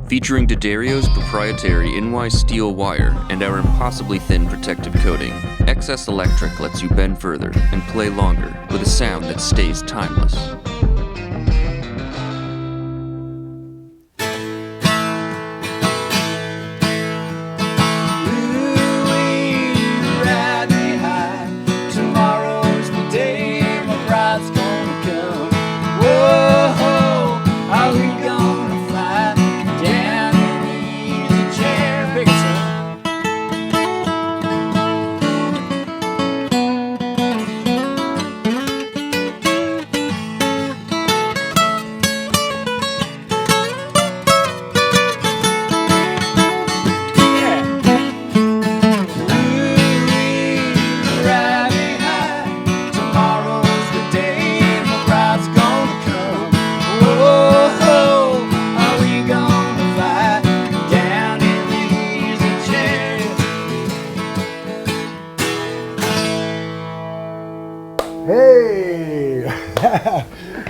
Featuring D'Addario's proprietary NY steel wire and our impossibly thin protective coating, XS Electric lets you bend further and play longer with a sound that stays timeless.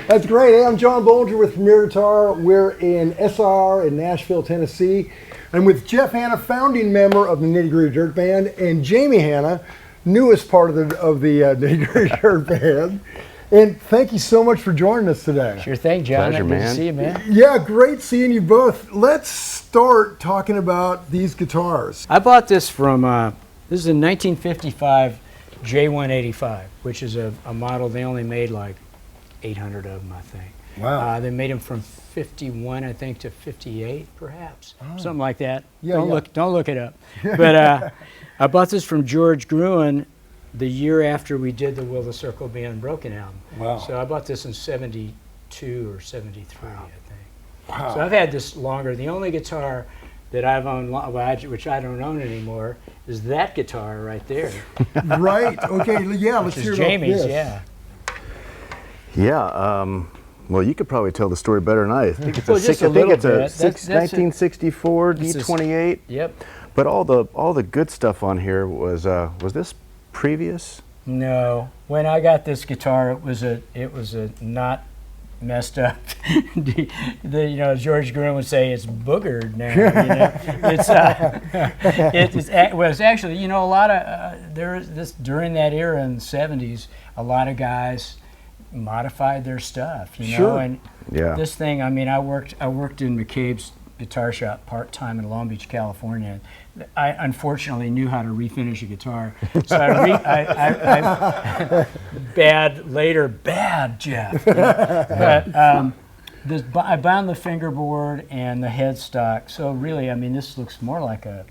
That's great. Hey, I'm John Bolger with Premier Guitar. We're in SR in Nashville, Tennessee. I'm with Jeff Hanna, founding member of the Nitty Gritty Dirt Band, and Jaime Hanna, newest part of the Nitty Gritty Dirt Band. And thank you so much for joining us today. Sure thing, John. Pleasure, man. Good to see you, man. Yeah, great seeing you both. Let's start talking about these guitars. I bought this from, this is a 1955 J185, which is a model they only made like 800 of them, I think. Wow. They made them from 51, I think, to 58, perhaps, something like that. Yeah, don't look it up. But I bought this from George Gruen the year after we did the Will the Circle Be Unbroken album. Wow. So I bought this in 72 or 73, I think. Wow. So I've had this longer. The only guitar that I've owned, which I don't own anymore, is that guitar right there. Right. Okay. Yeah. Let's hear about Jamie's, this. yeah. Yeah, well, you could probably tell the story better than I think. It's Well, a just I a think it's little a bit. That's 1964 This is- D28. Yep. But all the good stuff on here was this previous? No, when I got this guitar, it was a not messed up. George Gruen would say it's boogered now. It was actually, a lot of during that era in the '70s, a lot of guys modified their stuff. Sure. And Yeah. this thing, I worked in McCabe's guitar shop part-time in Long Beach, California. I unfortunately knew how to refinish a guitar, so bad Jeff. But I bound the fingerboard and the headstock. So really, this looks more like kind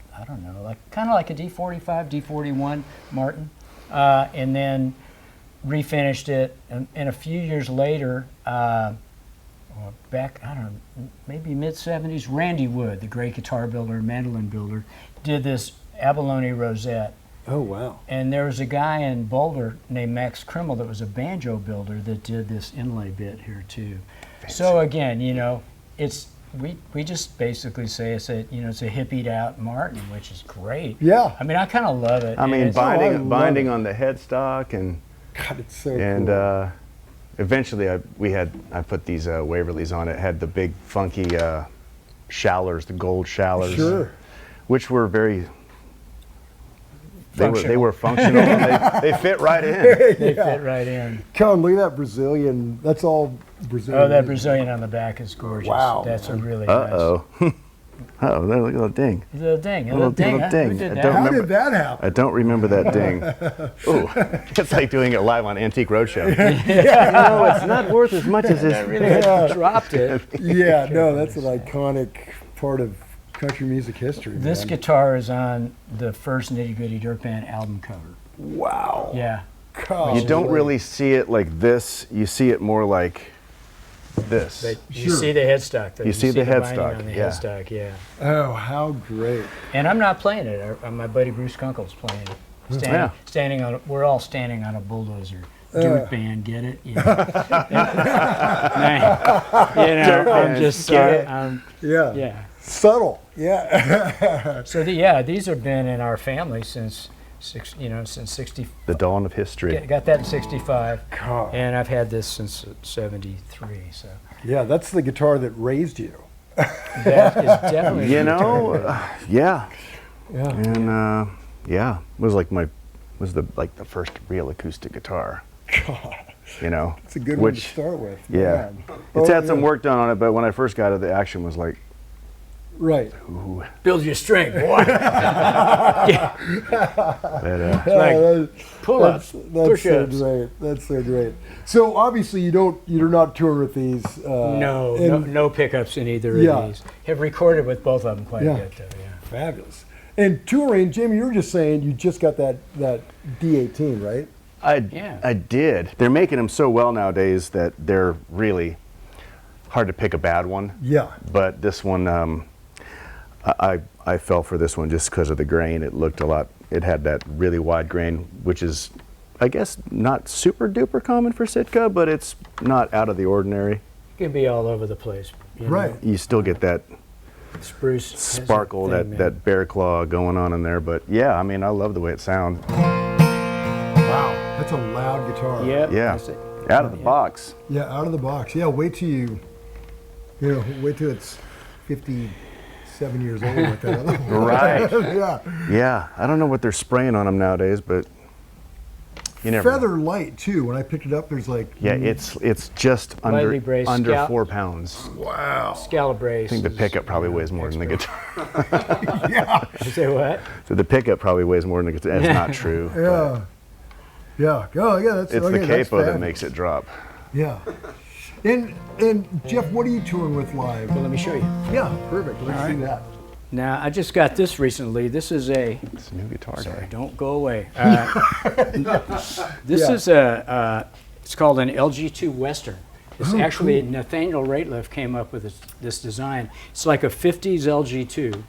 of like a D45, D41 Martin, and then refinished it. And a few years later, back, maybe mid-70s, Randy Wood, the great guitar builder and mandolin builder, did this abalone rosette. Oh, wow. And there was a guy in Boulder named Max Krimmel that was a banjo builder that did this inlay bit here too. Fancy. So again, it's we just basically say it's a hippied out Martin, which is great. Yeah. I kind of love it. Binding on the headstock and God, it's so cool. Eventually, I put these Waverleys on it. Had the big funky shallers, the gold shallers, sure, which were very. They were functional. they fit right in. They fit right in. Come, look at that Brazilian. That's all Brazilian. Oh, that Brazilian on the back is gorgeous. Wow. That's a really Uh-oh. Oh, look at that ding. A little ding. Little ding. Who did that? How did that happen? I don't remember that ding. Ooh, it's like doing it live on Antique Roadshow. It's not worth as much as this. I really dropped it. Yeah, no, that's an iconic part of country music history. This man. guitar is on the first Nitty Gritty Dirt Band album cover. Wow. Yeah. God. You don't really see it like this. You see it more like this. But you see the headstock, though. You see the binding headstock, on the yeah. headstock, yeah. Oh, how great. And I'm not playing it. My buddy Bruce Kunkel's playing it. Standing on. We're all standing on a bulldozer. Dirt band, get it? Yeah. I'm just sorry. Yeah. Subtle. Yeah. So these have been in our family since since 60. The dawn of history. Got that in 65, God. and I've had this since 73. So. Yeah, that's the guitar that raised you. That is definitely. You know, yeah. Yeah. And yeah, it was like the first real acoustic guitar. God, You know, it's a good one to start with. Yeah, Man. it's had some yeah. work done on it, but when I first got it, the action was like, Right. ooh. Build your strength, boy. But, Like pull-ups, That's push-ups. so great. That's so great. So obviously you're not touring with these. No pickups in either Yeah. of these. Have recorded with both of them quite Yeah. a bit, though. Yeah. Fabulous. And touring, Jamie, you were just saying you just got that D18, right? I did. They're making them so well nowadays that they're really hard to pick a bad one. Yeah. But this one, I fell for this one just because of the grain. It looked a lot. It had that really wide grain, which is, I guess, not super duper common for Sitka, but it's not out of the ordinary. It can be all over the place. You know. Right. You still get that Spruce has a sparkle, thing, man. that bear claw going on in there. But yeah, I mean, I love the way it sounds. Wow. That's a loud guitar. Yep. Yeah, that's it. out of the box. Yeah, out of the box. Yeah, wait till wait till it's 57 years old with that other one. Right. Yeah. Yeah, I don't know what they're spraying on them nowadays, but you never know. Feather light too. When I picked it up, there's like Yeah, it's just Lightly under braced under scout. 4 pounds. wow. Scallop brace. I think the pickup probably weighs more than the guitar. Yeah. Say what? So the pickup probably weighs more than the guitar. That's not true. but Yeah. Yeah. Oh yeah. That's It's okay, the that's capo that fabulous. makes it drop. Yeah. And Jeff, what are you touring with live? Well, let me show you. Yeah, perfect. Let's see that. Now, I just got this recently. This is a. It's a new guitar Sorry, guy. don't go away. This Yeah. is a. It's called an LG2 Western. It's Oh, actually cool. Nathaniel Rateliff came up with this design. It's like a 50s LG2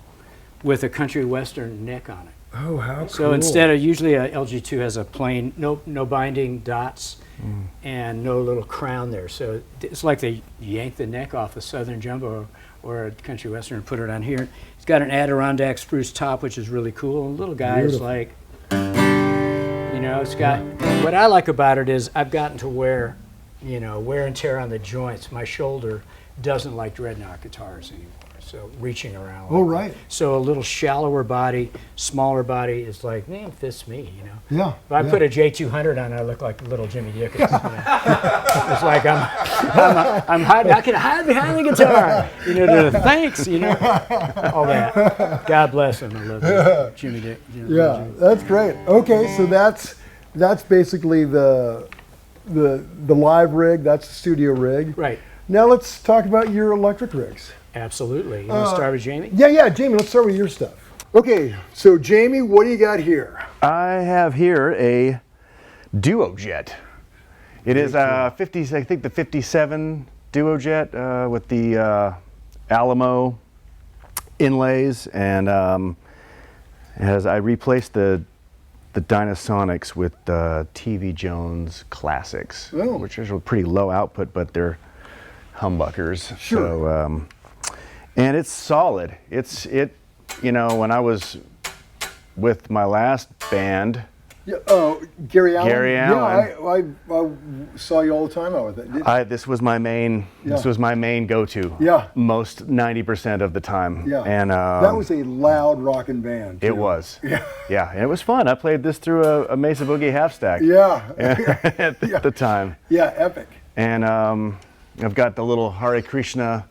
with a country western neck on it. Oh, how cool. So instead of usually a LG2 has a plain no binding dots and no little crown there. So it's like they yanked the neck off a Southern Jumbo or a country western and put it on here. It's got an Adirondack spruce top, which is really cool. And the little guy is Beautiful. like, it's got. What I like about it is I've gotten to wear and tear on the joints. My shoulder doesn't like dreadnought guitars anymore. So reaching around. Oh, like right. that. So a little shallower body, smaller body is like, man, fits me, Yeah. If I yeah. put a J200 on, I look like little Jimmy Dickens. It's like I'm hiding. I can hide behind the guitar. Thanks. All that. God bless him. I love Jimmy Dickens. Yeah, that's great. Okay, so that's basically the live rig. That's the studio rig. Right. Now let's talk about your electric rigs. Absolutely. You want to start with Jamie? Yeah, Jamie. Let's start with your stuff. Okay, so Jamie, what do you got here? I have here a Duo Jet. It is a 50, I think the 57 Duo Jet with the Alamo inlays, and I replaced the Dynasonics with the TV Jones Classics, Oh. which is a pretty low output, but they're humbuckers. Sure. So, and it's solid. When I was with my last band, Yeah, Gary Allen. Gary Allen. Yeah, I saw you all the time out with it. this was my main. This Yeah. was my main go-to. Yeah. Most 90% of the time. Yeah. And that was a loud rockin' band. it too. was. Yeah. Yeah, and it was fun. I played this through a Mesa Boogie half stack. Yeah. at the time. Yeah, epic. And I've got the little Hare Krishna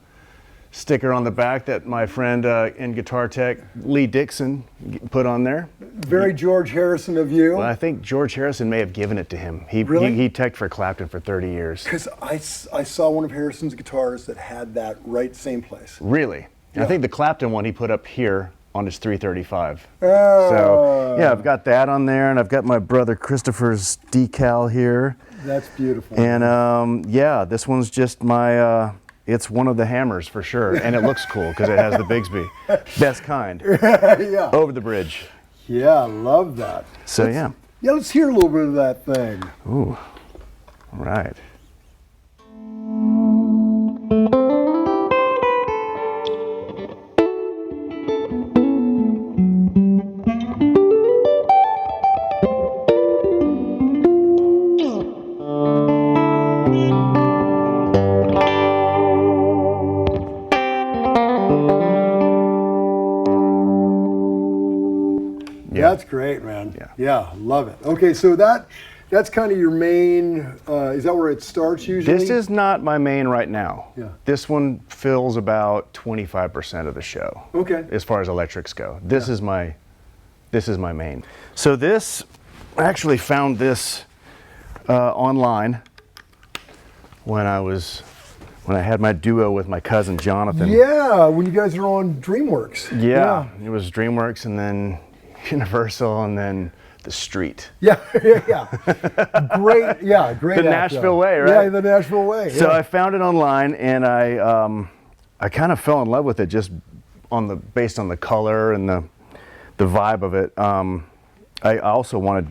sticker on the back that my friend in Guitar Tech, Lee Dixon, put on there. Very George Harrison of you. Well, I think George Harrison may have given it to him. Really? He teched for Clapton for 30 years. Because I saw one of Harrison's guitars that had that right same place. Really? And Yeah. I think the Clapton one he put up here on his 335. Oh. So, yeah, I've got that on there, and I've got my brother Christopher's decal here. That's beautiful. And yeah, this one's just my, it's one of the hammers for sure. And it looks cool because it has the Bigsby. Best kind. yeah. Over the bridge. Yeah, I love that. So, yeah. Yeah, let's hear a little bit of that thing. Ooh, all right. Yeah. That's great, man. Yeah. Yeah, love it. Okay, so that's kind of your main, is that where it starts usually? This is not my main right now. Yeah. This one fills about 25% of the show. Okay. As far as electrics go. This is my main. So this, I actually found this online when I had my duo with my cousin Jonathan. Yeah, when you guys are on DreamWorks. Yeah, it was DreamWorks and then Universal and then the Street. Yeah. Great, great. The act, Nashville though. way, right? Yeah, the Nashville way. So yeah. I found it online and I kind of fell in love with it just based on the color and the vibe of it. I also wanted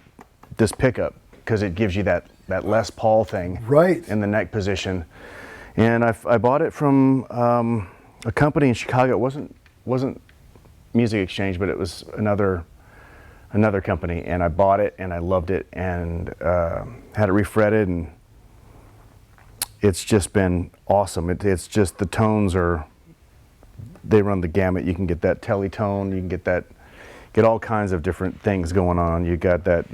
this pickup because it gives you that Les Paul thing Right. in the neck position. And I bought it from a company in Chicago. It wasn't Music Exchange, but it was another company. And I bought it and I loved it and had it refretted, and it's just been awesome. It's just the tones they run the gamut. You can get that tele tone. You can get all kinds of different things going on. You got that,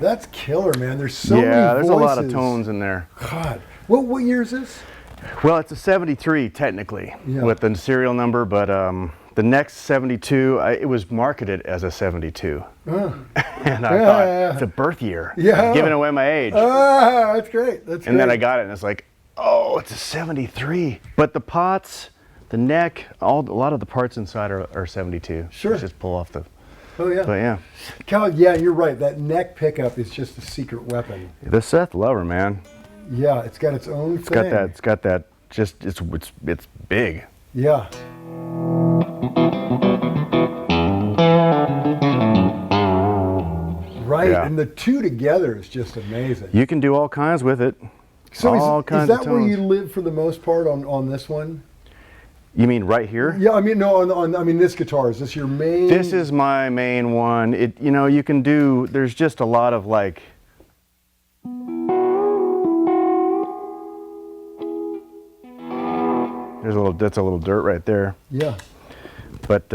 That's killer, man. There's so many voices. Yeah, there's a lot of tones in there. God. What year is this? Well, it's a 73 technically with the serial number, but the next 72, it was marketed as a 72. And I thought, it's a birth year. Yeah. Giving away my age. That's great. That's And then I got it and it's like, oh, it's a 73. But the pots, the neck, a lot of the parts inside are 72. Sure. Just pull off the... Oh, yeah. But yeah. Cal, yeah, you're right. That neck pickup is just a secret weapon. The Seth Lover, man. Yeah, it's got its own thing. It's got that, just, it's big. Yeah. Right, Yeah. and the two together is just amazing. You can do all kinds with it. So all is kinds that of where you tones. live for the most part on this one? You mean right here? Yeah, I mean, no, I mean this guitar. Is this your main? This is my main one. You can do, there's just a lot of like, that's a little dirt right there. Yeah. But,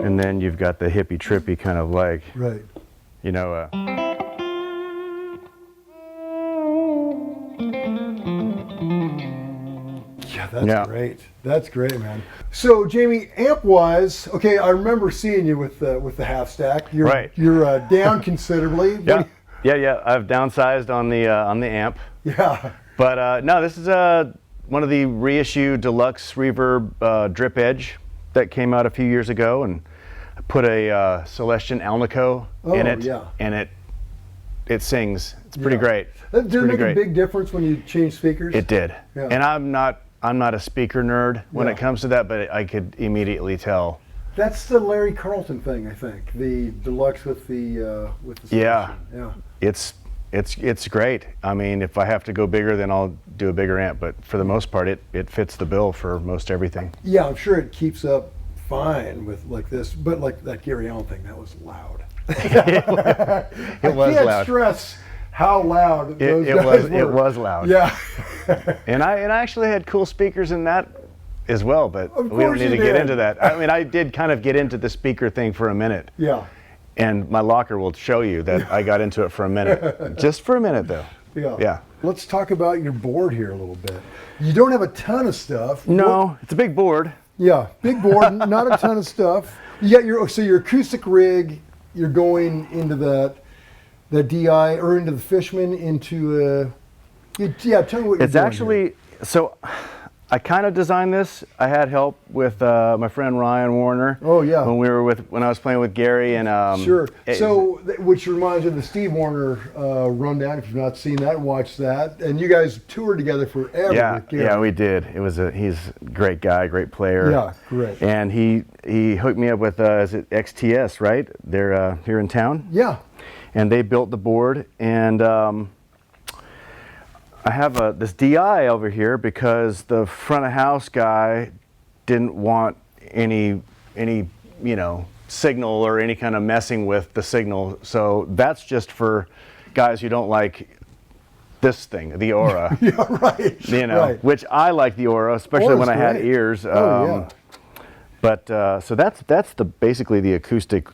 and then you've got the hippie trippy kind of like, Right. Yeah, that's great. That's great, man. So, Jamie, amp-wise, okay, I remember seeing you with the half stack. You're, Right. You're down considerably. Yeah. I've downsized on the amp. Yeah. But no, this is one of the Reissue Deluxe Reverb drip edge that came out a few years ago, and I put a Celestion Alnico in it, and it sings. It's pretty great. Did it make a big difference when you change speakers? It did. Yeah. And I'm not a speaker nerd when it comes to that, but I could immediately tell. That's the Larry Carlton thing, I think. The Deluxe with the Yeah. Celestion. Yeah. It's great. I mean, if I have to go bigger, then I'll do a bigger amp. But for the most part, it fits the bill for most everything. Yeah, I'm sure it keeps up fine with like this, but like that Gary Allen thing, that was loud. It was I can't loud. stress how loud those It guys was. were. It was loud. Yeah. And I actually had cool speakers in that as well, but Of we don't course need to you get did. into that. I mean, I did kind of get into the speaker thing for a minute. Yeah. And my locker will show you that I got into it for a minute. Just for a minute, though. Yeah. Yeah. Let's talk about your board here a little bit. You don't have a ton of stuff. No, it's a big board. Yeah, big board, not a ton of stuff. You got your acoustic rig. You're going into the DI or into the Fishman into yeah. Tell me what you're It's doing actually here. so. I kind of designed this. I had help with my friend Ryan Warner. Oh yeah. When I was playing with Gary and sure. Which reminds me of the Steve Warner rundown. If you've not seen that, watch that. And you guys toured together forever. Yeah, with Gary. yeah, we did. He's a great guy, great player. Yeah, great. And he hooked me up with is it XTS, right? They're here in town. Yeah. And they built the board, and I have this DI over here because the front of house guy didn't want any signal or any kind of messing with the signal. So that's just for guys who don't like this thing, the Aura. Yeah, right. Right. Which I like the Aura, especially when I had great. ears. Yeah. But so that's basically the acoustic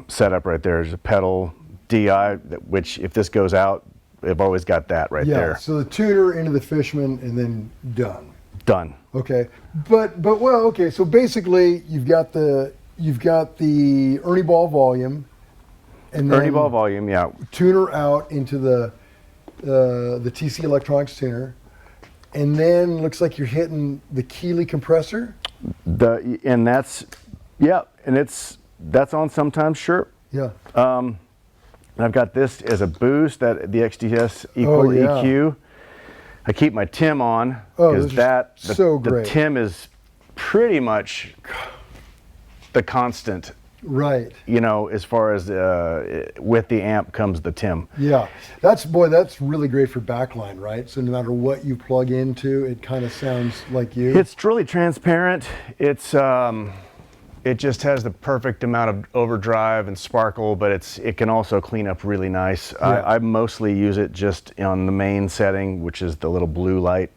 setup right there. There's a pedal, DI, which if this goes out, I've always got that right there. Yeah, so the tuner into the Fishman and then done. Done. Okay, but well, okay. So basically, you've got the Ernie Ball volume, and then Ernie Ball volume, yeah. Tuner out into the TC Electronics tuner, and then looks like you're hitting the Keeley compressor. And that's on sometimes, sure. Yeah. And I've got this as a boost, that the XTS equal EQ. I keep my Tim on because the Tim is pretty much the constant. Right. As far as with the amp comes the Tim. Yeah, that's really great for backline, right? So no matter what you plug into, it kind of sounds like you. It's really transparent. It's it just has the perfect amount of overdrive and sparkle, but it can also clean up really nice. Yeah. I mostly use it just on the main setting, which is the little blue light.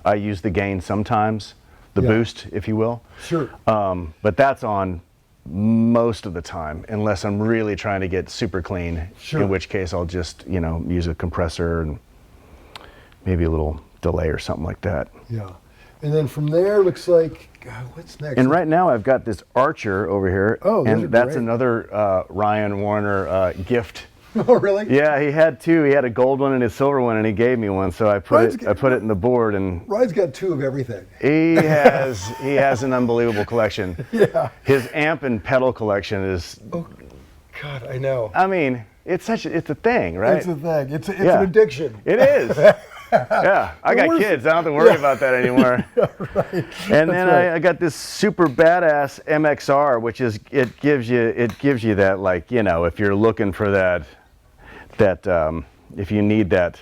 I use the gain sometimes, the boost, if you will. Sure. But that's on most of the time, unless I'm really trying to get super clean. Sure. In which case I'll just use a compressor and maybe a little delay or something like that. Yeah. And then from there, looks like, God, what's next? And right now I've got this Archer over here. Oh, those are and that's great. another Ryan Warner gift. Oh, really? Yeah, he had two. He had a gold one and a silver one, and he gave me one. So I put it in the board, and Ryan's got two of everything. he has an unbelievable collection. Yeah. His amp and pedal collection is. Oh, God, I know. I mean, it's a thing, right? It's a thing. It's an addiction. It is. Yeah, I got kids. I don't have to worry about that anymore. Right. And then I got this super badass MXR, which is it gives you that, like, if you're looking for that if you need that.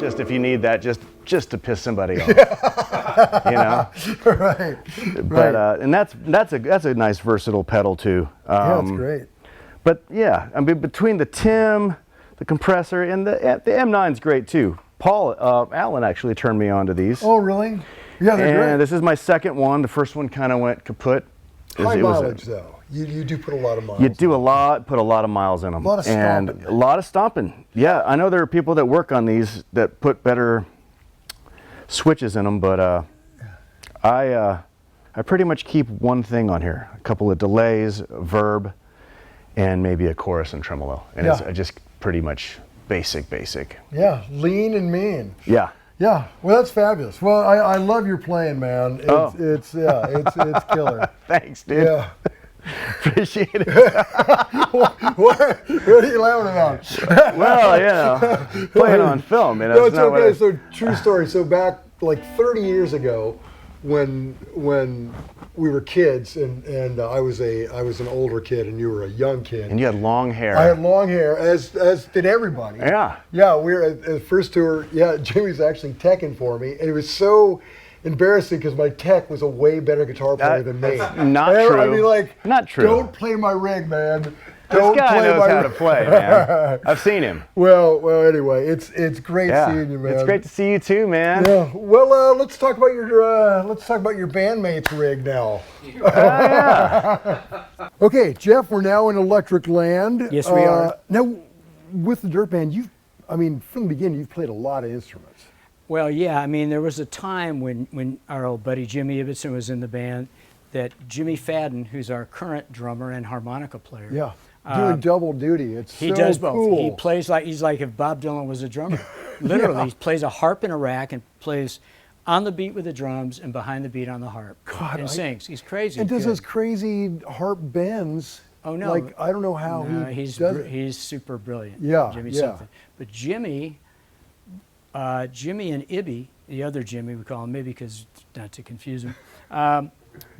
Just if you need that, just to piss somebody off. Right. But and that's a nice versatile pedal too. Yeah, that's great. But yeah, I mean, between the Tim, the compressor, and the M9's great too. Paul Allen actually turned me on to these. Oh, really? Yeah, they're great. And this is my second one. The first one kind of went kaput. High mileage, though. You do put a lot of miles. You do put a lot of miles in them. A lot of stomping. And a lot of stomping. Yeah, I know there are people that work on these that put better switches in them, but I pretty much keep one thing on here: a couple of delays, Verb, and maybe a chorus and tremolo. And it's just pretty much basic. Yeah, lean and mean. Yeah. Yeah, well, that's fabulous. Well, I love your playing, man. It's killer. Thanks, dude. Yeah. Appreciate it. What are you laughing about? Well, playing on film. No, it's okay. So, true story. So back like 30 years ago, when we were kids, and I was an older kid, and you were a young kid. And you had long hair. I had long hair, as did everybody. Yeah. Yeah, we were at the first tour. Yeah, Jimmy was actually teching for me, and it was so embarrassing because my tech was a way better guitar player than me. Not true. I mean, like, not true. Don't play my rig, man. This guy knows how to play, man. I've seen him. Well. Anyway, it's great seeing you, man. It's great to see you too, man. Yeah. Well, let's talk about your bandmate's rig now. Yeah. Okay, Jeff, we're now in Electric Land. Yes, we are. Now, with the Dirt Band, from the beginning, you've played a lot of instruments. Well, yeah, I mean, there was a time when our old buddy Jimmy Ibbotson was in the band that Jimmy Fadden, who's our current drummer and harmonica player, Doing double duty. It's He so does both. cool. He plays like he's like if Bob Dylan was a drummer. Literally, Yeah. he plays a harp in a rack and plays on the beat with the drums and behind the beat on the harp. God, and sings. He's crazy. And does good. those crazy harp bends. Oh no! Like I don't know how No, he he's does it. he's super brilliant. Yeah, Jimmy's yeah. something. But Jimmy and Ibby, the other Jimmy we call him, maybe because not to confuse him,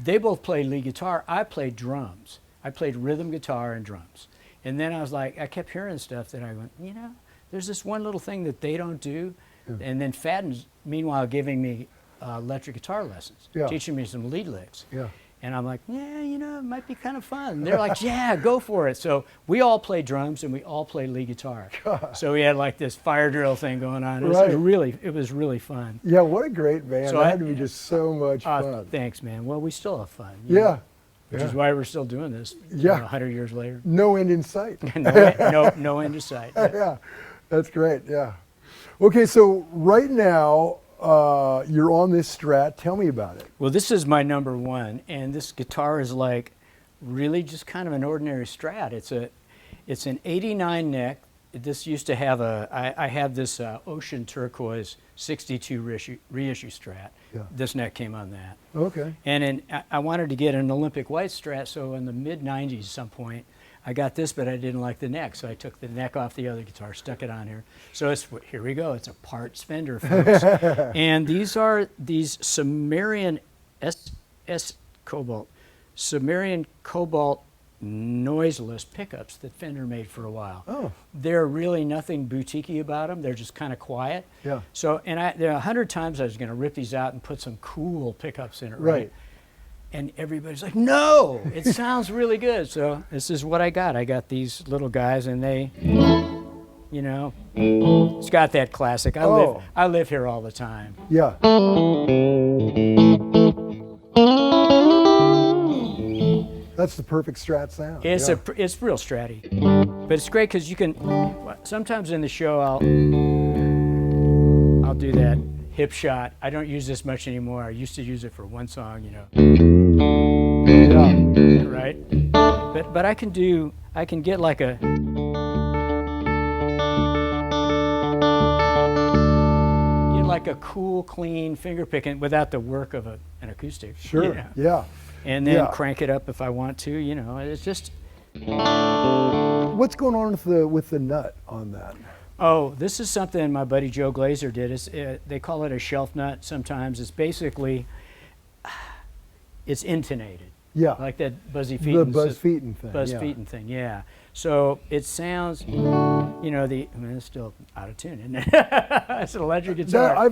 they both played lead guitar. I played drums. I played rhythm guitar and drums. And then I was like, I kept hearing stuff that I went, you know, there's this one little thing that they don't do. Yeah. And then Fadden's, meanwhile, giving me electric guitar lessons, Yeah. teaching me some lead licks. Yeah. And I'm like, yeah, you know, it might be kind of fun. And they're like, yeah, go for it. So we all play drums and we all play lead guitar. God. So we had like this fire drill thing going on. It Right. was really fun. Yeah, what a great band. So that I- had to be just so much fun. Thanks, man. Well, we still have fun. you know, Yeah. Which Yeah. is why we're still doing this. Yeah. 100 years later. No end in sight. no end in sight. Yeah, that's great. Yeah. Okay, so right now you're on this Strat. Tell me about it. Well, this is my number one, and this guitar is like really just kind of an ordinary Strat. It's an 89 neck. This used to have I have this ocean turquoise 62 reissue Strat. Yeah. This neck came on that. Okay. And I wanted to get an Olympic white Strat, so in the mid-90s some point, I got this, but I didn't like the neck, so I took the neck off the other guitar, stuck it on here. So here we go. It's a parts Fender, folks. And these are these Sumerian Sumerian Cobalt noiseless pickups that Fender made for a while. Oh. They're really nothing boutiquey about them. They're just kind of quiet. Yeah. So, and there are 100 times I was going to rip these out and put some cool pickups in it, Right. And everybody's like, no, it sounds really good. So this is what I got. I got these little guys, and they, you know, it's got that classic. I live here all the time. Yeah. That's the perfect Strat sound. It's yeah. it's real stratty, but it's great because you can. Sometimes in the show I'll do that hip shot. I don't use this much anymore. I used to use it for one song, you know. Yeah. Right? But I can get like a cool, clean finger picking without the work of an acoustic. Sure. you know? Yeah. And then Yeah. crank it up if I want to, you know. It's just What's going on with the nut on that? Oh, this is something my buddy Joe Glazer did. They call it a shelf nut sometimes. It's basically, it's intonated. Yeah. Like that Buzzy The Featon. Buzz Featon thing. Buzz yeah. Featon thing, yeah. So it sounds, you know, it's still out of tune, isn't it? It's an electric guitar.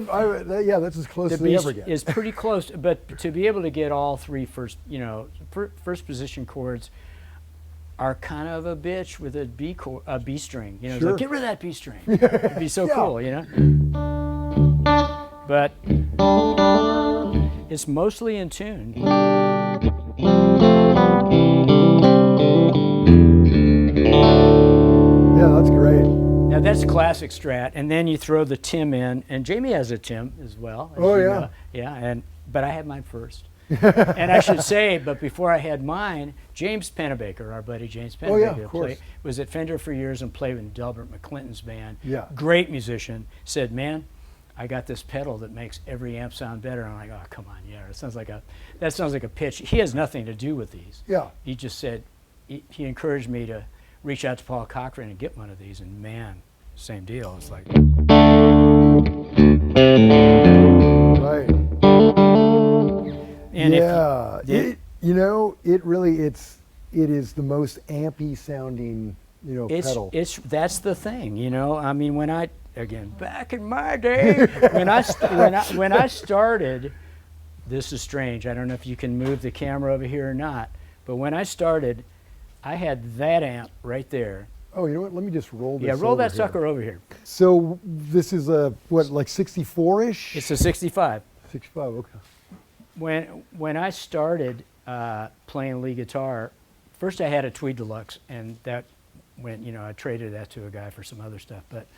Yeah, that's as close The as they beast ever get. is pretty close, but to be able to get all three first position chords are kind of a bitch with a B string. You know, it's Sure. like, get rid of that B string. It'd be so Yeah. cool, you know. But it's mostly in tune. Yeah, that's great. Now that's classic Strat, and then you throw the Tim in, and Jamie has a Tim as well. as Oh, you yeah. know. Yeah, but I had mine first. And I should say, but before I had mine, James Pennebaker, our buddy James Pennebaker, Oh, yeah, of course. was at Fender for years and played with Delbert McClinton's band. Yeah. Great musician. Said, man, I got this pedal that makes every amp sound better. And I'm like, oh, come on, yeah, that sounds like a pitch. He has nothing to do with these. Yeah. He just said, he encouraged me to reach out to Paul Cochran and get one of these, and man, same deal. It's like, Right. and yeah. if It is the most ampy sounding, pedal. that's the thing, you know. I mean, back in my day, when I started, this is strange. I don't know if you can move the camera over here or not, but when I started, I had that amp right there. Oh, you know what? Let me just roll this. Yeah, roll over that here. sucker over here. So this is a like 64-ish? It's a 65. 65. Okay. When I started playing lead guitar, first I had a Tweed Deluxe, and that went, I traded that to a guy for some other stuff. But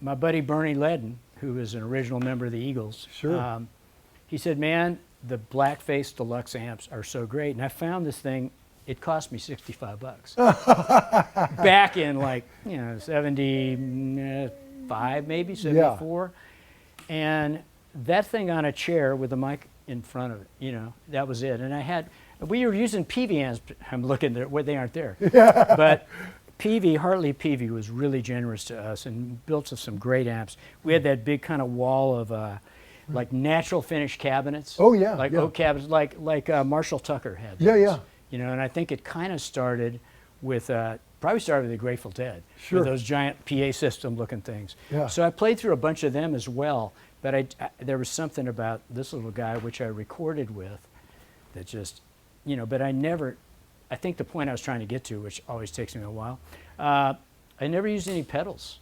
my buddy Bernie Ledden, who was an original member of the Eagles, Sure. He said, man, the black-faced Deluxe amps are so great. And I found this thing it cost me $65. Back in like, 75 maybe, 74. And that thing on a chair with a mic in front of it, that was it. And we were using PV amps. I'm looking there, where they aren't there. But Hartley PV was really generous to us and built us some great amps. We had that big kind of wall of like natural finish cabinets. Oh yeah. Like oak cabinets, like Marshall Tucker had. Yeah. And I think it kind of started with, probably started with the Grateful Dead. Sure. With those giant PA system looking things. Yeah. So I played through a bunch of them as well, but there was something about this little guy, which I recorded with, that just, but I think the point I was trying to get to, which always takes me a while, I never used any pedals,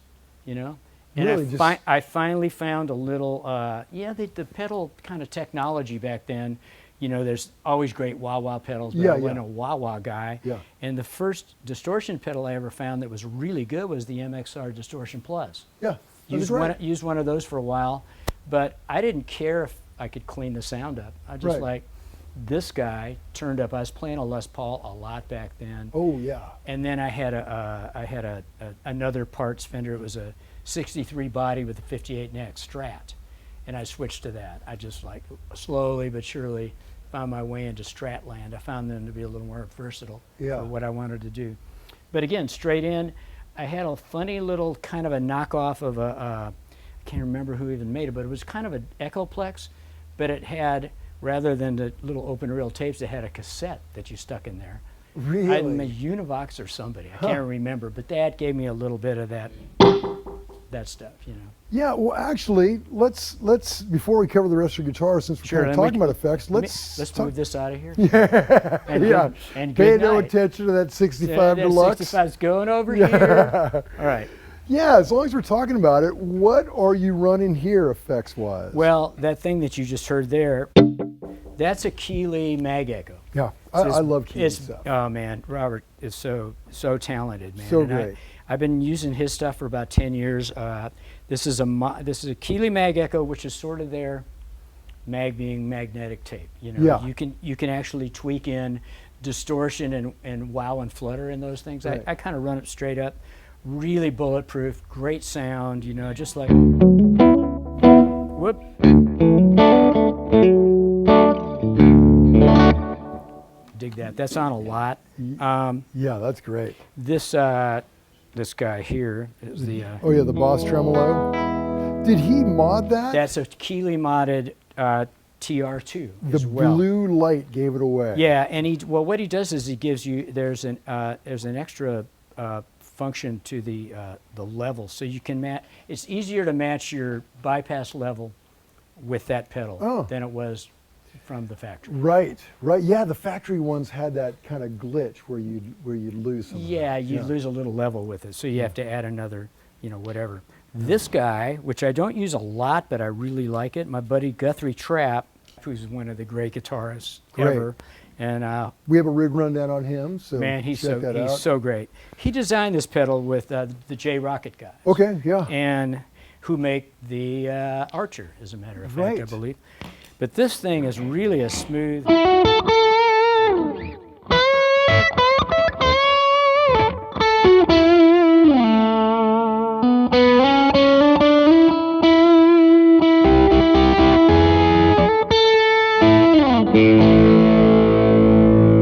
And Really, I finally found a little, the pedal kind of technology back then, there's always great wah-wah pedals, but I wasn't a wah-wah guy. Yeah. And the first distortion pedal I ever found that was really good was the MXR Distortion Plus. Yeah. Used one of those for a while, but I didn't care if I could clean the sound up. I just like, this guy turned up. I was playing a Les Paul a lot back then. Oh yeah. And then I had another parts Fender. It was a 63 body with a 58 neck Strat, and I switched to that. I just like slowly but surely found my way into Strat land. I found them to be a little more versatile for what I wanted to do. But again, straight in, I had a funny little kind of a knockoff of I can't remember who even made it, but it was kind of an Echoplex, but it had, rather than the little open reel tapes, it had a cassette that you stuck in there. Really? I'm a Univox or somebody, I can't remember, but Dad gave me a little bit of that stuff, Yeah, well, actually, let's before we cover the rest of your guitar, since we're kind of talking about effects, let's move this out of here. And pay good no night. attention to that 65 Deluxe. 65's going over here. All right. Yeah, as long as we're talking about it, what are you running here effects-wise? Well, that thing that you just heard there, that's a Keeley Mag Echo. Yeah, I love Keeley stuff. Oh man, Robert is so talented, man. So And great. I've been using his stuff for about 10 years. This is a Keeley Mag Echo, which is sort of their mag being magnetic tape. Yeah. You can actually tweak in distortion and wow and flutter in those things. Right. I kind of run it straight up. Really bulletproof, great sound. Just like whoop. Dig that. That's on a lot. Yeah, that's great. This guy here is the. Oh yeah, the Boss Tremolo. Did he mod that? That's a Keeley modded TR2 the as well. blue light gave it away. Yeah, and what he does is he gives you there's an extra function to the level, so you can match. It's easier to match your bypass level with that pedal than it was from the factory. Right. Yeah, the factory ones had that kind of glitch where you'd lose some. Yeah, you'd lose a little level with it, so you have to add another, whatever. This guy, which I don't use a lot, but I really like it, my buddy Guthrie Trapp, who's one of the great guitarists ever. And we have a rig rundown on him, so man, he's check that out. so great. He designed this pedal with the J Rocket guys. Okay, yeah. And who make the Archer, as a matter of fact, I Right. believe. But this thing is really a smooth.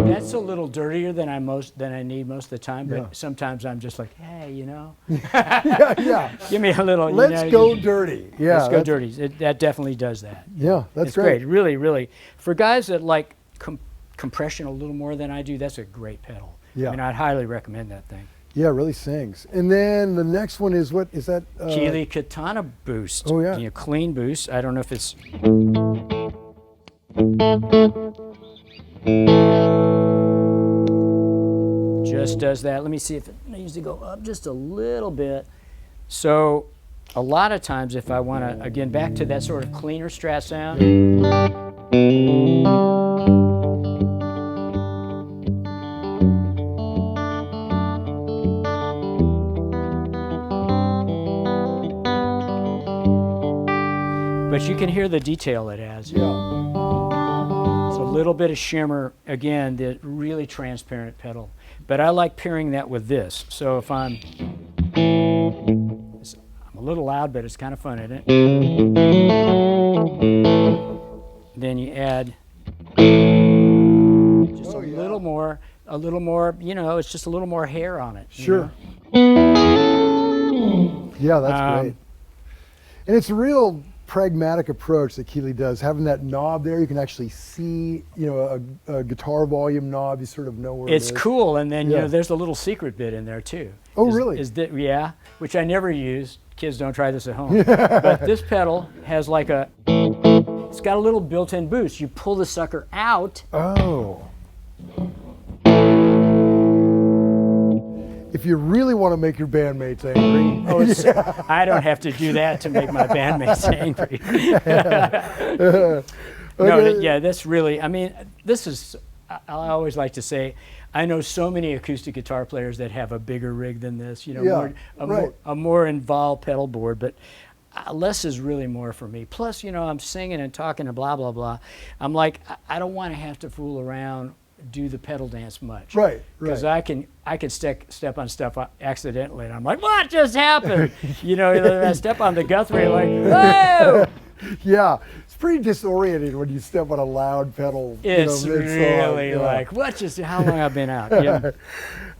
That's a little dirtier than I need most of the time, but sometimes I'm just like, hey, yeah. give me a little. Let's go dirty. Yeah, let's go dirty. That definitely does that. Yeah, that's It's great. Really, really. For guys that like compression a little more than I do, that's a great pedal. Yeah. I mean, I'd highly recommend that thing. Yeah, it really sings. And then the next one is, what is that? Keeley Katana Boost. Oh, yeah. Clean boost. I don't know if it's. Just does that. Let me see if it needs to go up just a little bit. So a lot of times if I want to, again, back to that sort of cleaner Strat sound. But you can hear the detail it adds. Yeah. a little bit of shimmer. Again, the really transparent pedal. But I like pairing that with this. So if I'm a little loud, but it's kind of fun, isn't it? Then you add just a little more, you know, it's just a little more hair on it. Sure. You know? Yeah, that's great. And it's a real pragmatic approach that Keeley does. Having that knob there, you can actually see, you know, a guitar volume knob. You sort of know where it's it is. cool, and then you know, there's a little secret bit in there too. Oh, really? Is that which I never use. Kids, don't try this at home. But this pedal has like it's got a little built-in boost. You pull the sucker out. Oh. If you really want to make your bandmates angry. I don't have to do that to make my bandmates angry. No, yeah, that's really, I mean, this is, I always like to say, I know so many acoustic guitar players that have a bigger rig than this, you know, a more involved pedal board, but less is really more for me. Plus, you know, I'm singing and talking and blah, blah, blah. I'm like, I don't want to have to fool around, do the pedal dance much. Right. Because I can step on stuff accidentally, and I'm like, what just happened? You know, I step on the Guthrie, like, whoa! Yeah, it's pretty disorienting when you step on a loud pedal. It's really like, how long I've been out? Yeah.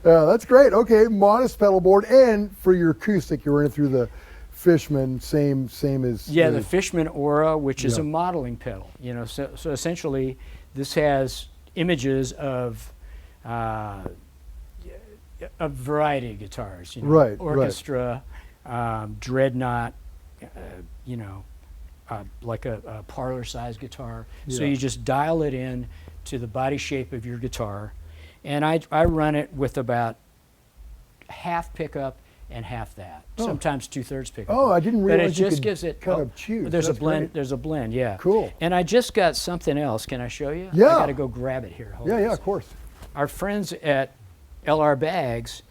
That's great. Okay, modest pedal board, and for your acoustic, you're running through the Fishman, same as. Yeah, the Fishman Aura, which is a modeling pedal. You know, so essentially, this has images of a variety of guitars. You know, orchestra, dreadnought, you know. Like a parlor-sized guitar. So you just dial it in to the body shape of your guitar. And I run it with about half pickup and half that. Sometimes 2/3 pickup. Oh, I didn't realize but it just gives it kind of choose. There's a blend. Great. There's a blend, yeah. Cool. And I just got something else. Can I show you? Yeah. I got to go grab it here. Hold on. Yeah, of course. Our friends at LR Bags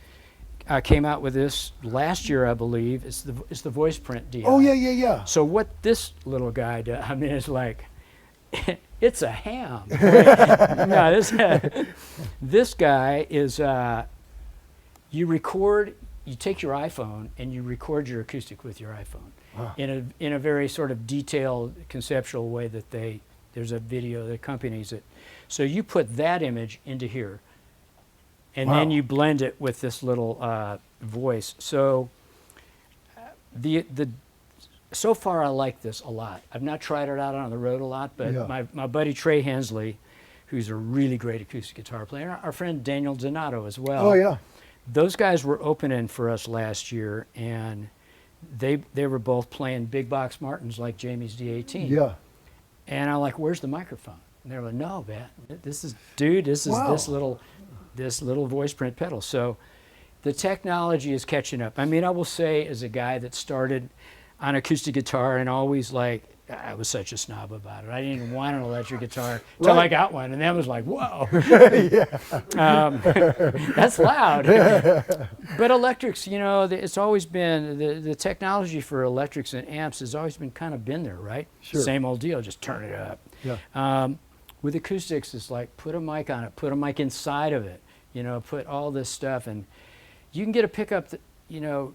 came out with this last year, I believe. It's the voice print DI. Oh, yeah. So what this little guy does, I mean, it's like, it's a ham. No, this guy is, you take your iPhone and you record your acoustic with your iPhone in a very sort of detailed, conceptual way that there's a video that accompanies it. So you put that image into here. And then you blend it with this little voice. So so far I like this a lot. I've not tried it out on the road a lot, but my buddy Trey Hensley, who's a really great acoustic guitar player, and our friend Daniel Donato as well. Oh, yeah. Those guys were opening for us last year, and they were both playing big box Martins like Jamie's D18. Yeah. And I'm like, where's the microphone? And they were like, no, man, this is this little voice print pedal. So the technology is catching up. I mean, I will say, as a guy that started on acoustic guitar and always like, I was such a snob about it. I didn't even want an electric guitar until I got one, and then was like, whoa. That's loud. But electrics, you know, it's always been, the technology for electrics and amps has always been there, right? Sure. Same old deal, just turn it up. Yeah. With acoustics, it's like, put a mic on it, put a mic inside of it, you know, put all this stuff, and you can get a pickup that, you know,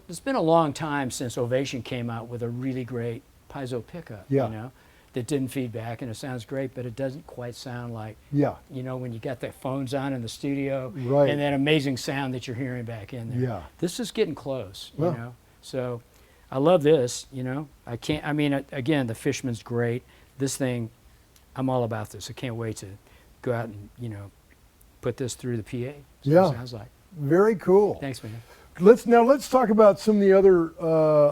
it's been a long time since Ovation came out with a really great piezo pickup, you know, that didn't feed back, and it sounds great, but it doesn't quite sound like, you know, when you got the phones on in the studio, and that amazing sound that you're hearing back in there. Yeah. This is getting close, you know. So I love this, you know. I mean, again, the Fishman's great. This thing, I'm all about this. I can't wait to go out and, you know, put this through the PA. That's what it sounds like. Very cool. Thanks, man. Let's talk about some of the other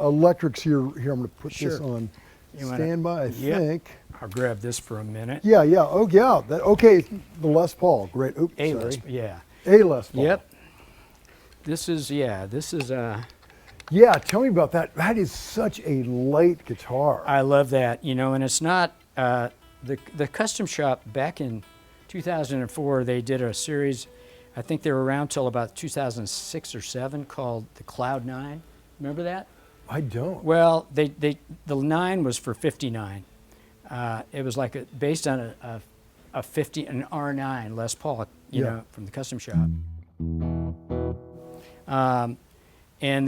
electrics here. I'm going to put this on standby, I think. I'll grab this for a minute. Yeah. Oh, yeah. Okay, the Les Paul. Great. Oops, A sorry. Les Paul. Yep. This is. Yeah, tell me about that. That is such a light guitar. I love that, you know, and it's not, the custom shop back in 2004, they did a series, I think they were around till about 2006 or 7, called the Cloud 9. Remember that? I don't. Well, the 9 was for 59. It was like based on an R9 Les Paul, you know, from the custom shop. And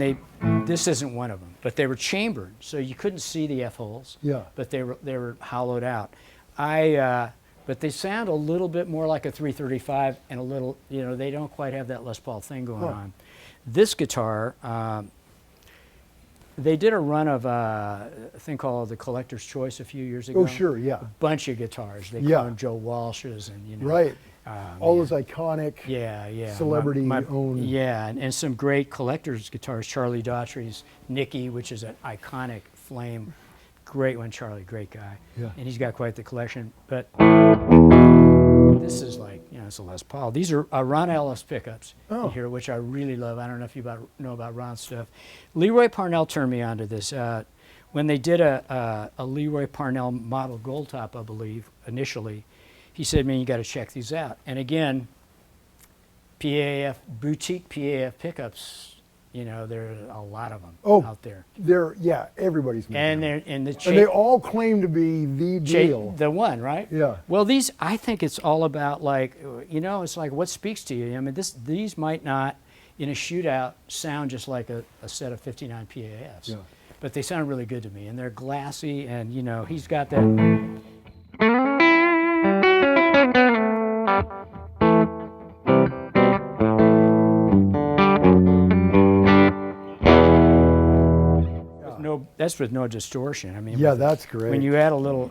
this isn't one of them, but they were chambered, so you couldn't see the F-holes. Yeah. But they were hollowed out. But they sound a little bit more like a 335 and a little, you know, they don't quite have that Les Paul thing going on. This guitar, they did a run of a thing called the Collector's Choice a few years ago. Oh, sure, yeah. A bunch of guitars. They call them Joe Walsh's and, you know. Right. All those iconic celebrity-owned. Yeah, and some great collector's guitars. Charlie Daughtry's Nicky, which is an iconic flame. Great one, Charlie, great guy. Yeah. And he's got quite the collection. But this is like, you know, it's a Les Paul. These are Ron Ellis pickups here, which I really love. I don't know if you know about Ron's stuff. Leroy Parnell turned me onto this. When they did a Leroy Parnell model gold top, I believe, initially, he said, man, you got to check these out. And again, PAF, boutique PAF pickups, you know, there are a lot of them out there. Everybody's making them. And they all claim to be the deal. The one, right? Yeah. Well, these, I think it's all about, like, you know, it's like what speaks to you. I mean, these might not, in a shootout, sound just like a set of 59 PAFs. Yeah. But they sound really good to me, and they're glassy, and, you know, he's got that. That's with no distortion. I mean, that's great. When you add a little.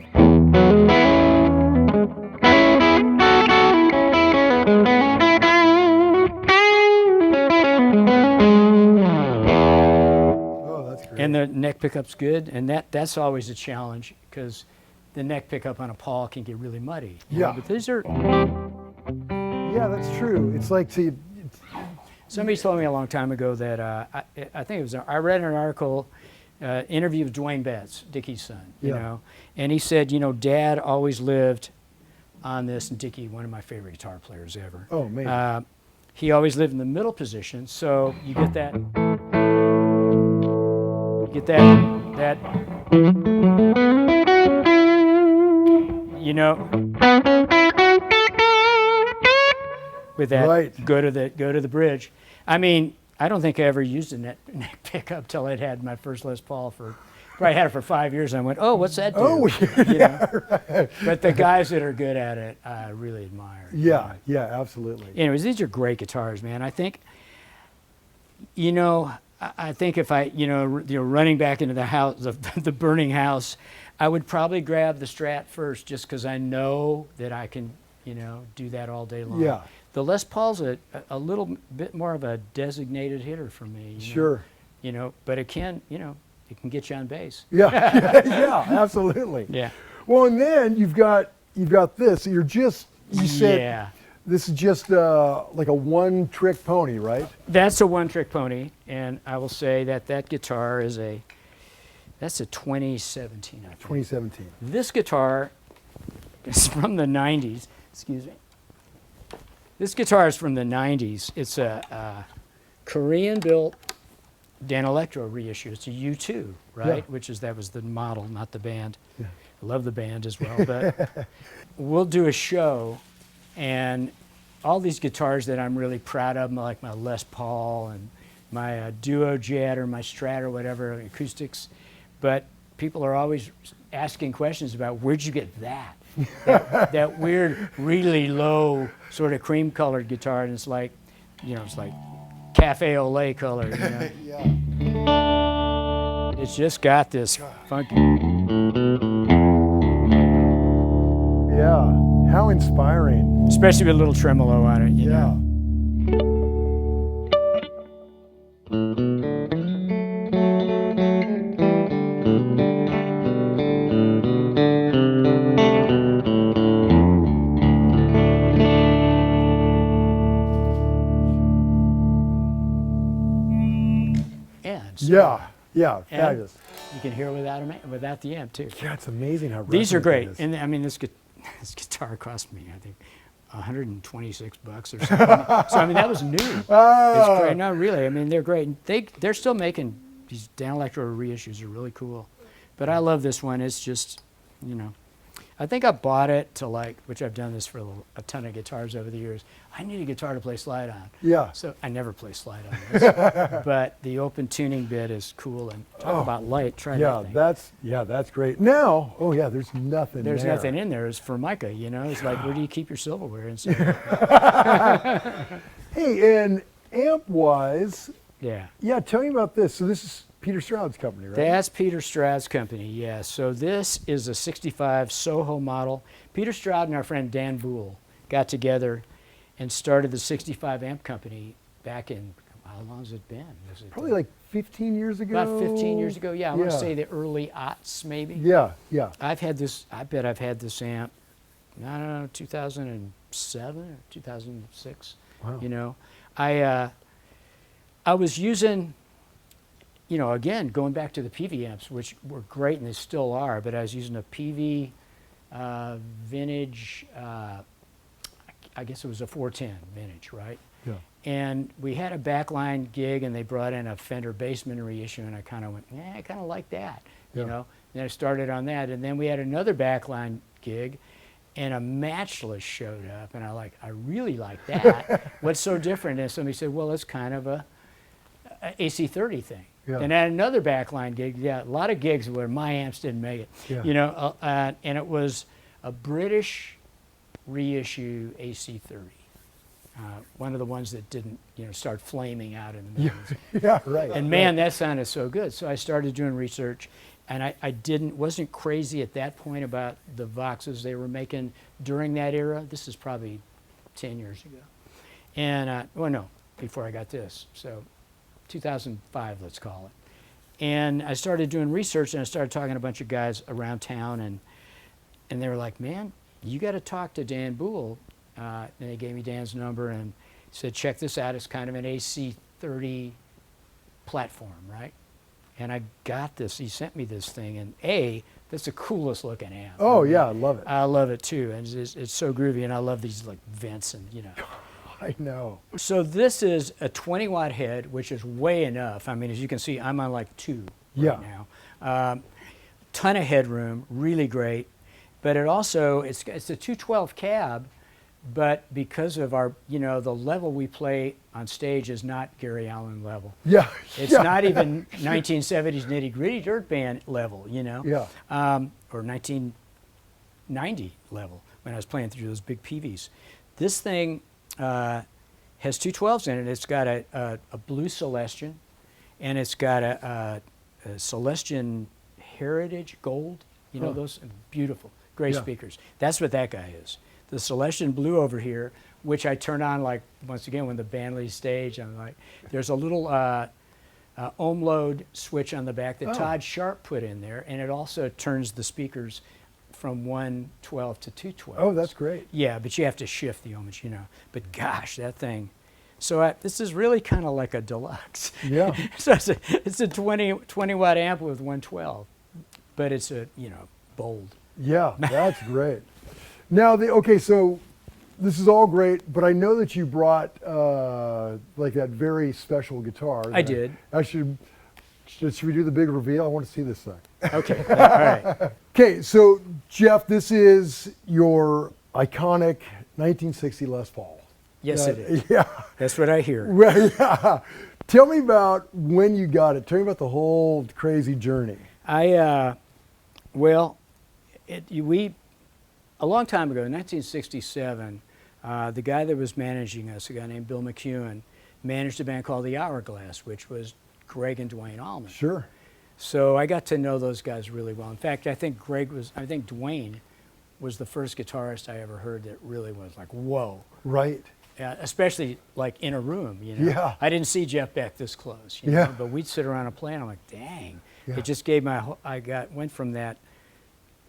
Oh, that's great. And the neck pickup's good, and that's always a challenge because the neck pickup on a Paul can get really muddy. You know? But these are. Yeah, that's true. It's like Somebody told me a long time ago that I think it was I read an article. Interview with Dwayne Betts, Dickie's son, you know, and he said, you know, Dad always lived on this, and Dickie, one of my favorite guitar players ever. Oh, man. He always lived in the middle position, so you get that, you know, with that, go to the bridge. I mean, I don't think I ever used a neck pickup till I'd had my first Les Paul probably had it for 5 years, and I went, oh, what's that do? Oh, right. But the guys that are good at it, I really admire. Yeah, absolutely. Anyways, these are great guitars, man. I think, you know, I think if I, you know, running back into the house, the burning house, I would probably grab the Strat first, just because I know that I can, you know, do that all day long. Yeah. The Les Paul's a little bit more of a designated hitter for me. Sure. You know, but it can, you know, it can get you on base. Yeah, absolutely. Yeah. Well, and then you've got this. You said this is just like a one-trick pony, right? That's a one-trick pony, and I will say that guitar is that's a 2017. I think. 2017. This guitar is from the 90s. Excuse me. This guitar is from the 90s. It's a Korean-built Danelectro reissue. It's a U2, right? Yeah. That was the model, not the band. Yeah. I love the band as well. But we'll do a show, and all these guitars that I'm really proud of, like my Les Paul and my Duo Jet or my Strat or whatever, acoustics. But people are always asking questions about, where'd you get that? that weird, really low, sort of cream-colored guitar, and it's like, you know, it's like cafe au lait color. You know? It's just got this funky. Yeah, how inspiring. Especially with a little tremolo on it. You know? Yeah, fabulous. You can hear without the amp too. Yeah, it's amazing how these are great. that is. And I mean, this guitar cost me, I think, $126 or something. So I mean, that was new. It's great. No, really. I mean, they're great. They're still making these Danelectro reissues. Are really cool. But I love this one. It's just, you know, I think I bought it to which I've done this for a ton of guitars over the years. I need a guitar to play slide on. Yeah. So I never play slide on this. But the open tuning bit is cool, and talk about light. Try that thing. That's great. Now, there's nothing. There's there. nothing in there. It's Formica, It's like, where do you keep your silverware? And Hey, and amp-wise, yeah, tell me about this. So this is Peter Stroud's company, right? That's Peter Stroud's company, yeah. So this is a 65 SoHo model. Peter Stroud and our friend Dan Boole got together and started the 65 amp company back in, how long has it been? Probably like 15 years ago. About 15 years ago, yeah. I want to say the early aughts, maybe. Yeah. I bet I've had this amp, I don't know, 2007 or 2006. Wow. I was using, again, going back to the PV amps, which were great and they still are, but I was using a PV vintage, I guess it was a 410 vintage, right? Yeah. And we had a backline gig and they brought in a Fender Bassman reissue and I kind of went, I kind of like that, And I started on that, and then we had another backline gig and a Matchless showed up and I really like that. What's so different? And somebody said, well, it's kind of a AC30 thing. Yeah. And at another backline gig, a lot of gigs where my amps didn't make it, and it was a British reissue AC30, one of the ones that didn't, start flaming out in the middle. Yeah, right. And man, that sounded so good. So I started doing research, and I wasn't crazy at that point about the Voxes they were making during that era. This is probably 10 years ago. And, before I got this. So 2005, let's call it. And I started doing research, and I started talking to a bunch of guys around town, and they were like, man, you got to talk to Dan Boole. And they gave me Dan's number and said, check this out. It's kind of an AC30 platform, right? And I got this. He sent me this thing, and that's the coolest looking amp. Oh, yeah, I love it. I love it too, and it's so groovy, and I love these vents and I know. So this is a 20-watt head, which is way enough. I mean, as you can see, I'm on 2 right now. Ton of headroom, really great. But it's a 212 cab, but because of our, the level we play on stage is not Gary Allan level. Yeah. It's not even 1970s Nitty Gritty Dirt Band level, Yeah. Or 1990 level when I was playing through those big PVs. This thing has 212s in it. It's got a blue Celestion, and it's got a Celestion Heritage Gold. Those beautiful, great speakers. That's what that guy is. The Celestion Blue over here, which I turn on once again when the band leaves stage. I'm like, there's a little ohm load switch on the back that Todd Sharp put in there, and it also turns the speakers from 112 to 212. Oh, that's great. Yeah, but you have to shift the ohmage, But gosh, that thing. So this is really kind of like a Deluxe. Yeah. So it's a 20 watt amp with 112, but it's bold. Yeah, that's great. Now, so this is all great, but I know that you brought that very special guitar. I did. Should we do the big reveal? I want to see this thing. Okay, all right. Okay, so Jeff, this is your iconic 1960 Les Paul. Yes, it is. Yeah. That's what I hear. Well, yeah. Tell me about when you got it. Tell me about the whole crazy journey. A long time ago, in 1967, the guy that was managing us, a guy named Bill McEwen, managed a band called The Hourglass, which was Greg and Dwayne Allman. Sure. So I got to know those guys really well. In fact, I think Dwayne was the first guitarist I ever heard that really was like, whoa. Right. Especially in a room, Yeah. I didn't see Jeff Beck this close, Yeah. But we'd sit around and play, and I'm like, dang. Yeah. It just gave went from that,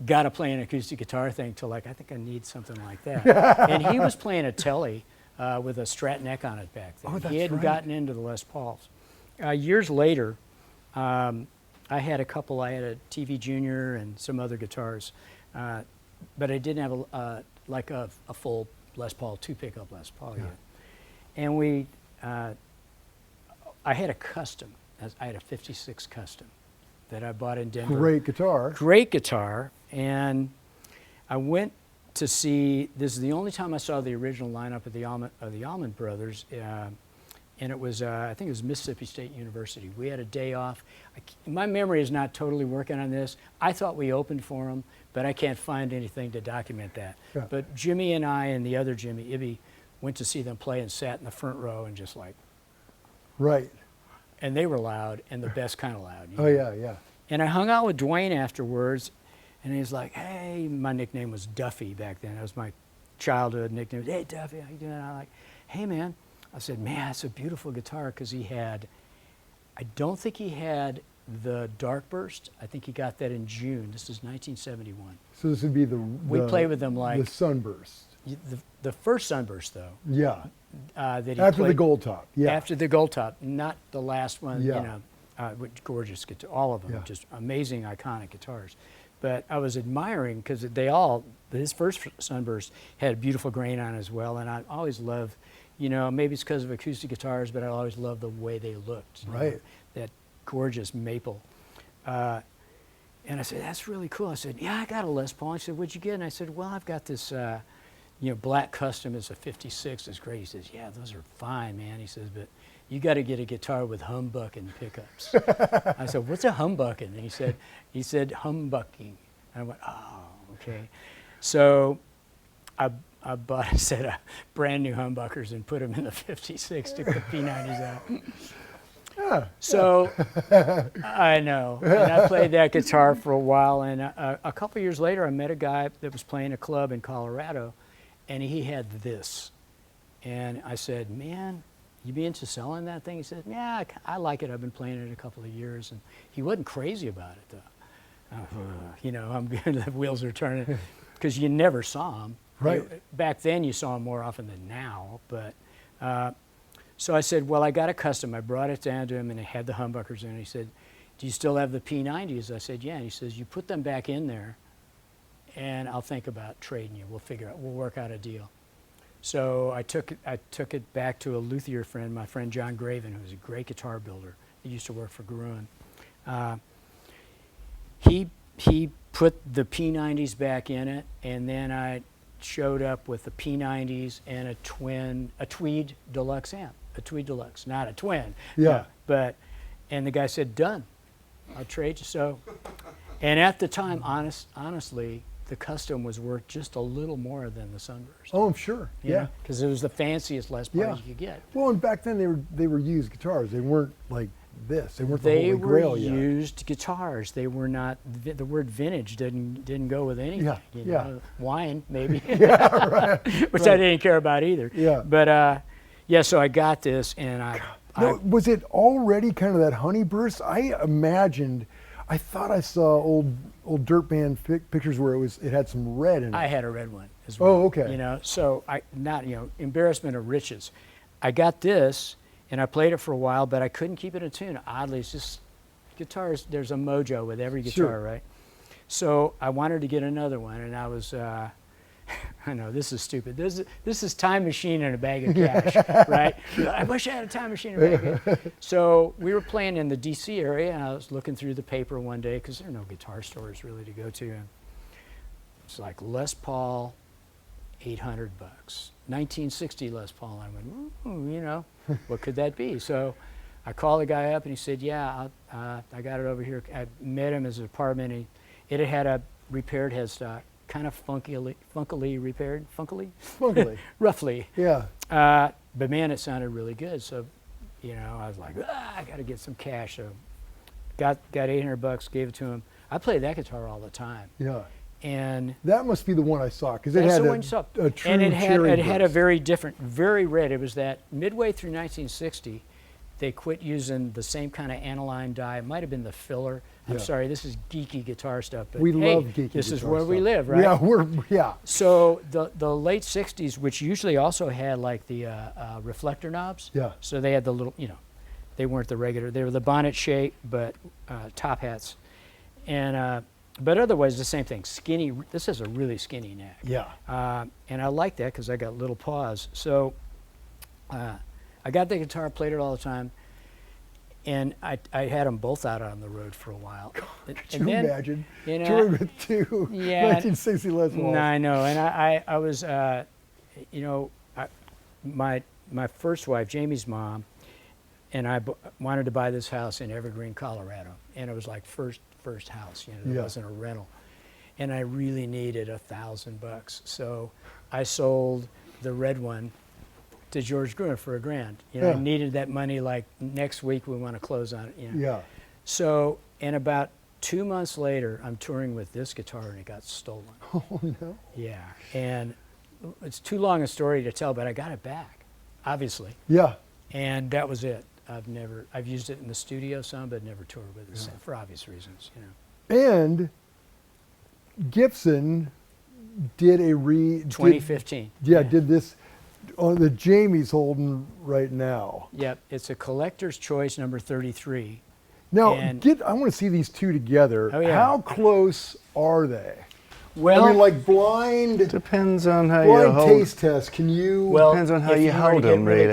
gotta play an acoustic guitar thing to I think I need something like that. And he was playing a Tele with a Strat neck on it back then. Oh, that's he hadn't right. gotten into the Les Pauls. Years later, I had a TV Junior and some other guitars, but I didn't have a full Les Paul, 2-pickup Les Paul yet. And I had a custom. I had a 56 custom that I bought in Denver. Great guitar. Great guitar. And I went to see, this is the only time I saw the original lineup of the Allman Brothers, and it was, I think it was Mississippi State University. We had a day off. My memory is not totally working on this. I thought we opened for them, but I can't find anything to document that. Yeah. But Jimmy and I and the other Jimmy, Ibby, went to see them play and sat in the front row and just like. Right. And they were loud, and the best kind of loud. Oh, yeah, yeah. And I hung out with Dwayne afterwards, and he was like, hey, my nickname was Duffy back then. That was my childhood nickname. Hey, Duffy, how you doing? I'm like, hey, man. I said, man, that's a beautiful guitar, because he had, I don't think he had the Dark Burst. I think he got that in June. This is 1971. So this would be we played with them like the Sunburst. The first Sunburst, though. Yeah. That he after played, the Gold Top. Yeah. After the Gold Top, not the last one. Yeah. You know, gorgeous guitar, all of them, Yeah. just amazing, iconic guitars. But I was admiring, because they all, his first Sunburst had a beautiful grain on it as well, and I always loved, you know, maybe it's because of acoustic guitars, but I always loved the way they looked. Right. Know, that gorgeous maple. And I said, that's really cool. I said, yeah, I got a Les Paul. He said, what'd you get? And I said, well, I've got this, you know, black custom. It's a 56. It's great. He says, yeah, those are fine, man. He says, but you got to get a guitar with humbucking pickups. I said, what's a humbucking? And he said humbucking. And I went, oh, okay. So I bought a set of brand new humbuckers and put them in the 56, took the P90s out. Yeah. So I know, and I played that guitar for a while, and a couple years later I met a guy that was playing a club in Colorado, and he had this. And I said, man, you be into selling that thing? He said, yeah, I like it. I've been playing it a couple of years. And he wasn't crazy about it, though. You know, I'm good, the wheels are turning, because you never saw them. Right. Back then you saw them more often than now, but so I said, well, I got a custom. I brought it down to him, and it had the humbuckers in it. He said, do you still have the P90s? I said, yeah. And he says, you put them back in there, and I'll think about trading you. We'll work out a deal. So I took it back to a luthier friend, my friend John Graven, who was a great guitar builder. He used to work for Gruen. He put the P90s back in it, and then I showed up with the P90s and a Tweed Deluxe amp. A Tweed Deluxe, not a twin. Yeah. And the guy said, done. I'll trade you. So, and at the time, honestly, the custom was worth just a little more than the Sunburst. Oh, I'm sure. Yeah. Because it was the fanciest Les Paul Yeah. you could get. Well, and back then they were used guitars. They weren't like this. They weren't the Holy They Grail were yet. used guitars. They were not. The word vintage didn't go with anything. Yeah, You yeah. know, wine maybe. Yeah, right. Which right. I didn't care about either. Yeah. But yeah. So I got this, and No, was it already kind of that honey burst? I thought I saw old Dirt Band pictures where it had some red in it. I had a red one as well. Oh, okay. You know, so embarrassment of riches. I got this, and I played it for a while, but I couldn't keep it in tune. Oddly, it's just guitars. There's a mojo with every guitar, Sure. right? So I wanted to get another one, and I was. I know this is stupid. This is Time Machine and a bag of cash, right? I wish I had a Time Machine and a bag of cash. So we were playing in the D.C. area, and I was looking through the paper one day, because there are no guitar stores really to go to. And it's like Les Paul, $800, 1960 Les Paul. I went, ooh, you know, what could that be? So I called the guy up, and he said, yeah, I got it over here. I met him at his apartment. And it had a repaired headstock. Kind of funkily repaired, funkily, roughly. Yeah. But man, it sounded really good. So, you know, I was like, I got to get some cash. So, got $800, gave it to him. I played that guitar all the time. Yeah. And that must be the one I saw, because it that's had the one you saw. a true and it cherry had a burst. very different, very red. It was that midway through 1960, they quit using the same kind of aniline dye. It might have been the filler. I'm Yeah. sorry, this is geeky guitar stuff, but We hey, love geeky this is guitar where we stuff. live, right? Yeah, So the late 60s, which usually also had like the reflector knobs. Yeah. So they had the little, you know, they weren't the regular, they were the bonnet shape, but top hats. And, but otherwise the same thing, skinny, this is a really skinny neck. yeah. And I like that because I got little paws. So I got the guitar, played it all the time. and I had them both out on the road for a while. Could and you then, imagine you know, touring with two 1960 Les Pauls? No, I know. And I was, you know, my first wife, Jamie's mom, and I wanted to buy this house in Evergreen, Colorado, and it was like first house. You know, it wasn't a rental, and I really needed $1,000, so I sold the red one to George Gruner for $1,000. You know, I needed that money like next week we want to close on it. You know? Yeah. So, and about 2 months later, I'm touring with this guitar and it got stolen. Oh no. Yeah, and it's too long a story to tell, but I got it back, obviously. Yeah. And that was it. I've used it in the studio some, but never toured with it for obvious reasons, you know. And Gibson did a 2015. Did this on the Jamie's holding right now. Yep, it's a collector's choice number 33. Now, And- I want to see these two together. Oh, yeah. How close are they? Well, I mean, like blind Depends on how you blind hold. taste test. Can you? Well, Depends on how if you you were to hold get them, rid of-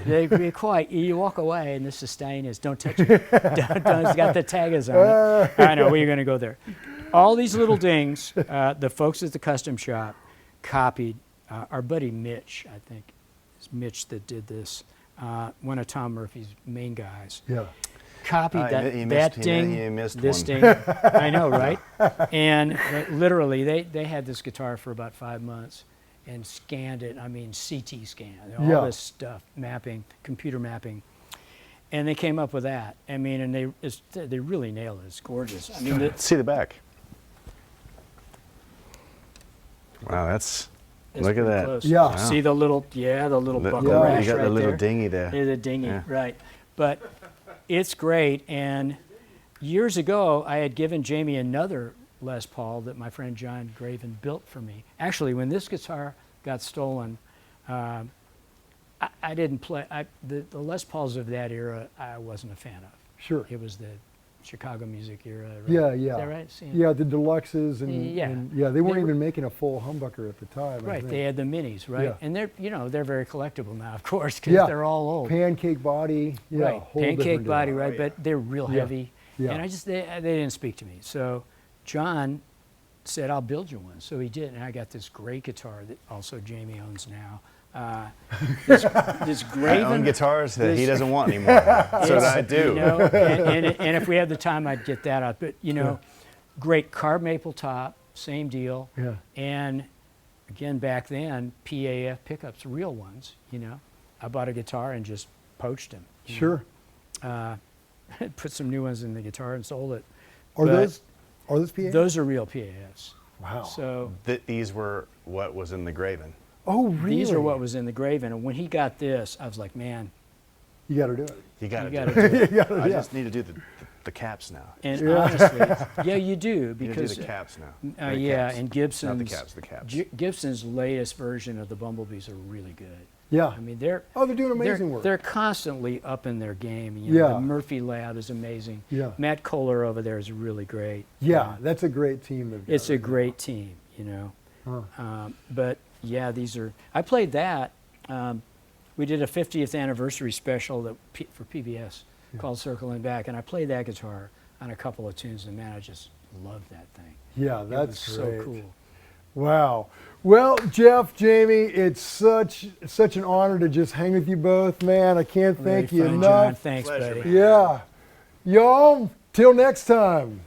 really. they be quiet. You walk away, and the sustain is don't touch it. It's got the taggers on it. I know, we're going to go there. All these little dings, the folks at the custom shop copied. Our buddy Mitch, I think, it's Mitch that did this, one of Tom Murphy's main guys. Yeah. Copied you that missed- ding, you missed this one. ding. I know, right? And literally, they had this guitar for about 5 months and scanned it. I mean, CT scan, all this stuff, mapping, computer mapping. And they came up with that. I mean, and they really nailed it. It's gorgeous. I mean, Let's see the back. Wow, that's. it's Look at pretty that. close. Yeah. Wow. See the little buckle yeah. rash You got right the little there? dinghy there. Yeah, the dinghy, Yeah. right. But it's great. And years ago, I had given Jamie another Les Paul that my friend John Graven built for me. Actually, when this guitar got stolen, I didn't play. The Les Pauls of that era, I wasn't a fan of. Sure. It was the Chicago music era. Right? Yeah, yeah. Is that right? Yeah, the Deluxes and Yeah. they weren't They were- even making a full humbucker at the time. I Right, think. they had the minis, right? Yeah. And they're very collectible now, of course, because Yeah. they're all old. Pancake body. Yeah, Right, whole pancake different body, deal. right? But they're real Yeah. heavy, Yeah. and they didn't speak to me. So John said, "I'll build you one." So he did, and I got this great guitar that also Jamie owns now. This I Graven own guitars that he this- doesn't want anymore. So It's, I do. You know, and if we had the time, I'd get that out. But you know, great carved maple top, same deal. Yeah. And again, back then, PAF pickups, real ones. You know, I bought a guitar and just poached them. Sure. Put some new ones in the guitar and sold it. Are But those PA? Those are real PAFs. Wow. So These were what was in the Graven. Oh, really? these are what was in the Graven. And when he got this, I was like, man, You got to do it. You got to you do got it. to do it. You gotta- I yeah. just need to do the caps now. And Yeah. honestly, yeah, you do You need to do because the caps now. Or the yeah, caps. and Gibson's Not the caps, the caps. Gibson's latest version of the Bumblebees are really good. Yeah. I mean, they're Oh, they're doing amazing work. They're constantly up in their game. You know, Yeah. the Murphy Lab is amazing. Yeah. Matt Kohler over there is really great. Yeah, that's a great team. they've got It's a right now. great team, you know. Huh. But yeah, these are. I played that. We did a 50th anniversary special for PBS called Circling Back, and I played that guitar on a couple of tunes, and man, I just loved that thing. Yeah, It that's was great. so cool. Wow. Well, Jeff, Jamie, it's such an honor to just hang with you both, man. I can't thank Very you fun, John. enough. Thanks, Pleasure, buddy. man. Yeah. Y'all, till next time.